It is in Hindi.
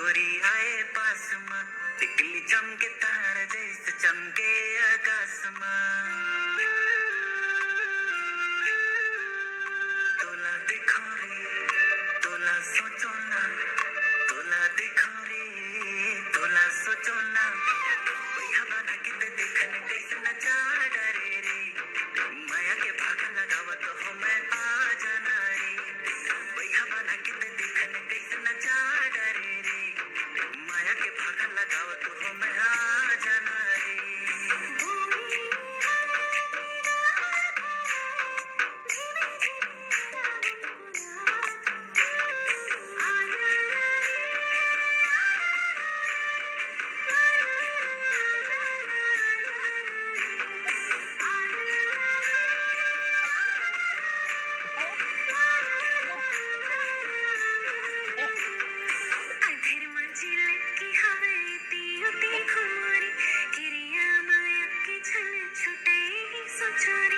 गोरी आए पास माँ, टिकली चमके तारा जैसे चमके आकाश माँ। तोला देखो रे, तोला सोचो ना, तोला देखो रे, तोला सोचो ना। भैया बना के ते देखने कैसे नचा डरे रे, माया के भाग लगावा तो हो मैं आ जाना रे। भैया बना के ते देखने कैसे नचा डरे रे, माया के भाग लगावा तो हो मैं आ जाना रे। अधर मंजी लगी हवे ती घुमारी, किरिया माया के छल छुटे सोचोरी।